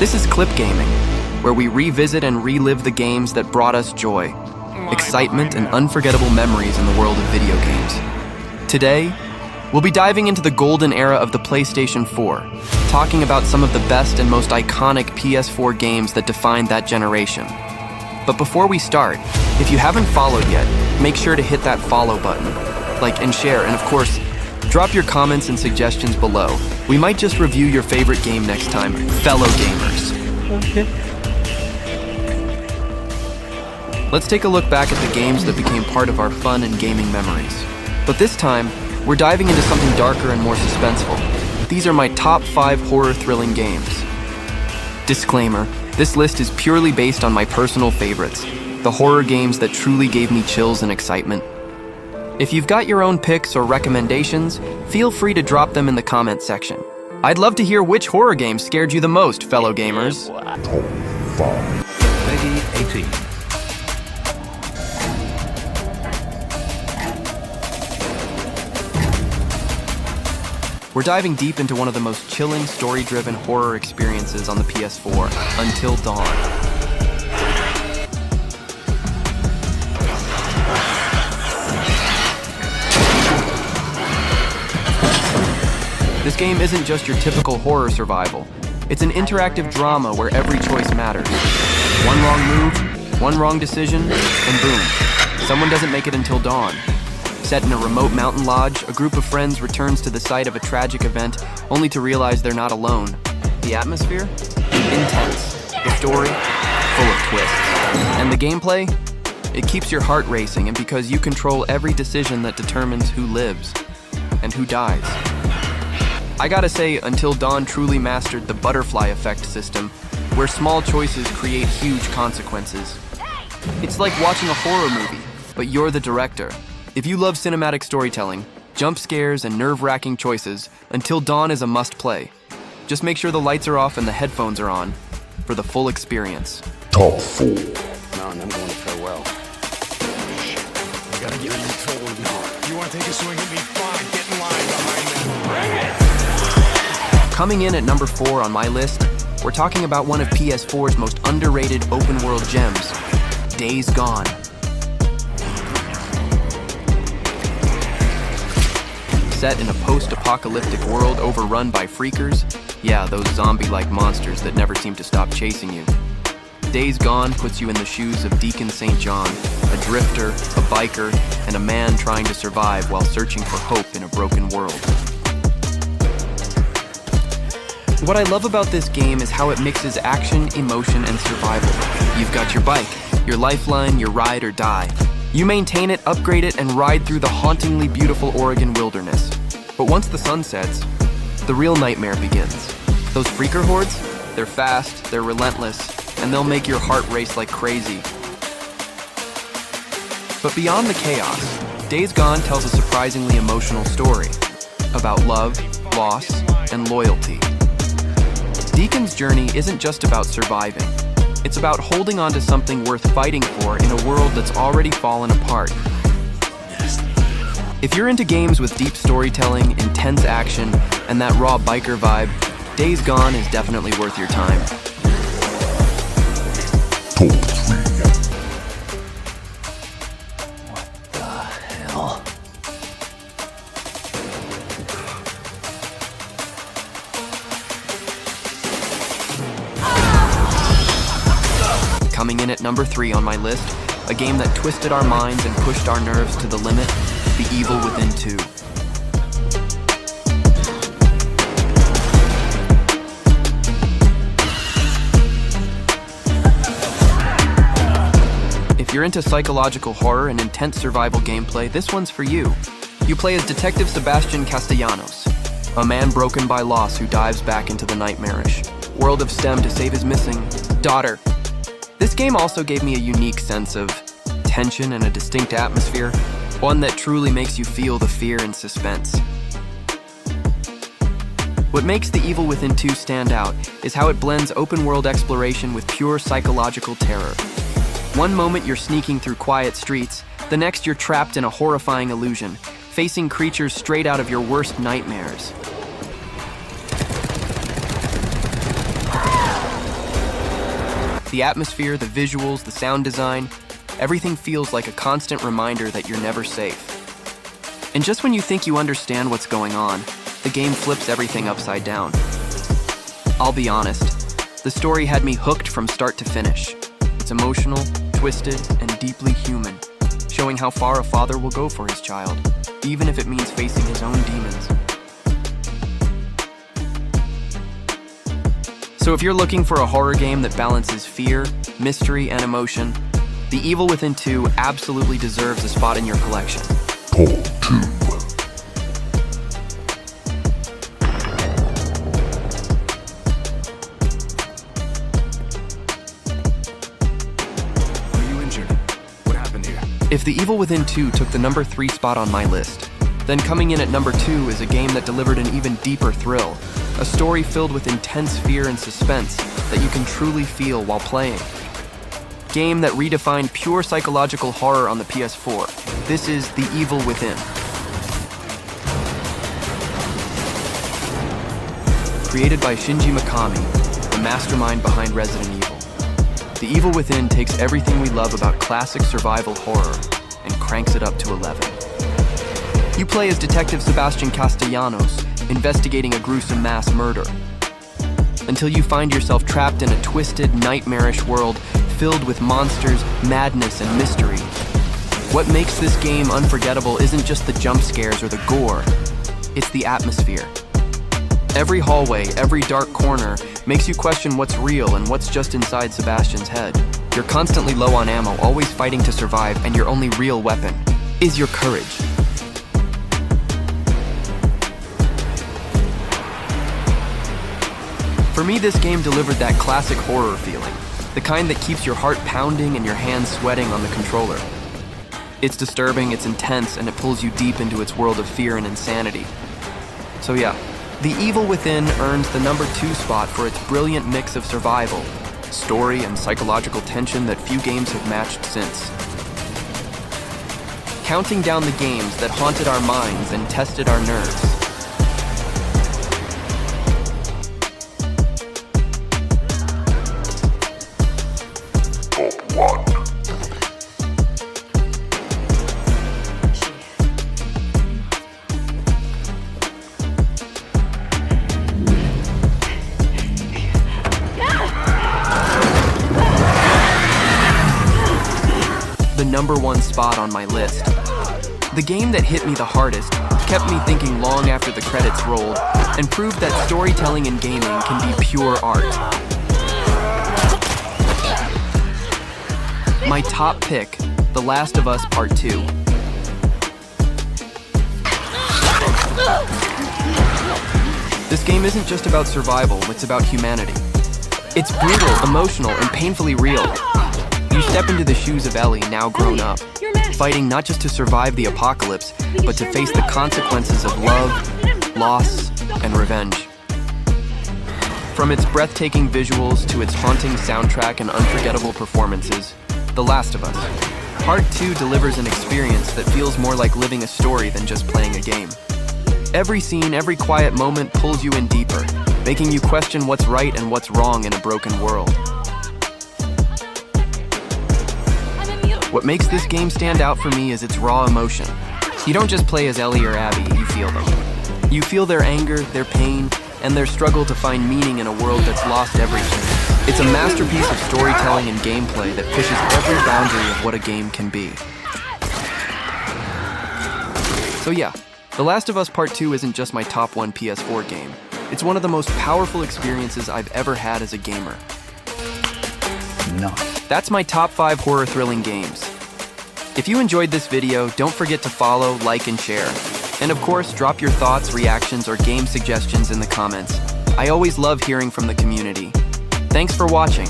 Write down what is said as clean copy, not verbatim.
This is Clip Gaming, where we revisit and relive the games that brought us joy, excitement, and unforgettable memories in the world of video games. Today, we'll be diving into the golden era of the PlayStation 4, talking about some of the best and most iconic PS4 games that defined that generation. But before we start, if you haven't followed yet, make sure to hit that follow button, like and share, and of course, drop your comments and suggestions below. We might just review your favorite game next time, fellow gamers. Okay. Let's take a look back at the games that became part of our fun and gaming memories. But this time, we're diving into something darker and more suspenseful. These are my top 5 horror-thrilling games. Disclaimer, this list is purely based on my personal favorites, the horror games that truly gave me chills and excitement. If you've got your own picks or recommendations, feel free to drop them in the comment section. I'd love to hear which horror game scared you the most, fellow gamers. Peggy 18. We're diving deep into one of the most chilling, story-driven horror experiences on the PS4, Untill Dawn. This game isn't just your typical horror survival. It's an interactive drama where every choice matters. One wrong move, one wrong decision, and boom, someone doesn't make it until dawn. Set in a remote mountain lodge, a group of friends returns to the site of a tragic event, only to realize they're not alone. The atmosphere? Intense. The story? Full of twists. And the gameplay? It keeps your heart racing, and because you control every decision that determines who lives and who dies. I gotta say, Until Dawn truly mastered the butterfly effect system, where small choices create huge consequences. It's like watching a horror movie, but you're the director. If you love cinematic storytelling, jump scares, and nerve-wracking choices, Until Dawn is a must-play. Just make sure the lights are off and the headphones are on for the full experience. Top 4. No, I'm going to farewell. You gotta get in control of it. You want to take a swing at me? Fine, get in line behind them. Bring it! Coming in at number 4 on my list, we're talking about one of PS4's most underrated open-world gems, Days Gone. Set in a post-apocalyptic world overrun by freakers, yeah, those zombie-like monsters that never seem to stop chasing you. Days Gone puts you in the shoes of Deacon St. John, a drifter, a biker, and a man trying to survive while searching for hope in a broken world. What I love about this game is how it mixes action, emotion, and survival. You've got your bike, your lifeline, your ride or die. You maintain it, upgrade it, and ride through the hauntingly beautiful Oregon wilderness. But once the sun sets, the real nightmare begins. Those freaker hordes, they're fast, they're relentless, and they'll make your heart race like crazy. But beyond the chaos, Days Gone tells a surprisingly emotional story about love, loss, and loyalty. Deacon's journey isn't just about surviving. It's about holding on to something worth fighting for in a world that's already fallen apart. If you're into games with deep storytelling, intense action, and that raw biker vibe, Days Gone is definitely worth your time. Top 3. What the hell? Coming in at number 3 on my list, a game that twisted our minds and pushed our nerves to the limit, The Evil Within 2. If you're into psychological horror and intense survival gameplay, this one's for you. You play as Detective Sebastian Castellanos, a man broken by loss who dives back into the nightmarish world of STEM to save his missing daughter. This game also gave me a unique sense of tension and a distinct atmosphere, one that truly makes you feel the fear and suspense. What makes The Evil Within 2 stand out is how it blends open-world exploration with pure psychological terror. One moment you're sneaking through quiet streets, the next you're trapped in a horrifying illusion, facing creatures straight out of your worst nightmares. The atmosphere, the visuals, the sound design, everything feels like a constant reminder that you're never safe. And just when you think you understand what's going on, the game flips everything upside down. I'll be honest, the story had me hooked from start to finish. It's emotional, twisted, and deeply human, showing how far a father will go for his child, even if it means facing his own demons. So if you're looking for a horror game that balances fear, mystery, and emotion, The Evil Within 2 absolutely deserves a spot in your collection. Top 2. Are you injured? What happened here? If The Evil Within 2 took the number 3 spot on my list, then coming in at number 2 is a game that delivered an even deeper thrill, a story filled with intense fear and suspense that you can truly feel while playing. Game that redefined pure psychological horror on the PS4. This is The Evil Within. Created by Shinji Mikami, the mastermind behind Resident Evil. The Evil Within takes everything we love about classic survival horror and cranks it up to 11. You play as Detective Sebastian Castellanos, investigating a gruesome mass murder, until you find yourself trapped in a twisted, nightmarish world filled with monsters, madness, and mystery. What makes this game unforgettable isn't just the jump scares or the gore, it's the atmosphere. Every hallway, every dark corner makes you question what's real and what's just inside Sebastian's head. You're constantly low on ammo, always fighting to survive, and your only real weapon is your courage. For me, this game delivered that classic horror feeling, the kind that keeps your heart pounding and your hands sweating on the controller. It's disturbing, it's intense, and it pulls you deep into its world of fear and insanity. So yeah, The Evil Within earns the number 2 spot for its brilliant mix of survival, story, and psychological tension that few games have matched since. Counting down the games that haunted our minds and tested our nerves. Top 1. The number 1 spot on my list. The game that hit me the hardest, kept me thinking long after the credits rolled, and proved that storytelling in gaming can be pure art. My top pick, The Last of Us Part 2. This game isn't just about survival, it's about humanity. It's brutal, emotional, and painfully real. You step into the shoes of Ellie, now grown up, fighting not just to survive the apocalypse, but to face the consequences of love, loss, and revenge. From its breathtaking visuals to its haunting soundtrack and unforgettable performances, The Last of Us Part 2 delivers an experience that feels more like living a story than just playing a game. Every scene, every quiet moment pulls you in deeper, making you question what's right and what's wrong in a broken world. What makes this game stand out for me is its raw emotion. You don't just play as Ellie or Abby, you feel them. You feel their anger, their pain, and their struggle to find meaning in a world that's lost everything. It's a masterpiece of storytelling and gameplay that pushes every boundary of what a game can be. So yeah, The Last of Us Part 2 isn't just my top 1 PS4 game. It's one of the most powerful experiences I've ever had as a gamer. No. That's my top 5 horror thrilling games. If you enjoyed this video, don't forget to follow, like, and share. And of course, drop your thoughts, reactions, or game suggestions in the comments. I always love hearing from the community. Thanks for watching.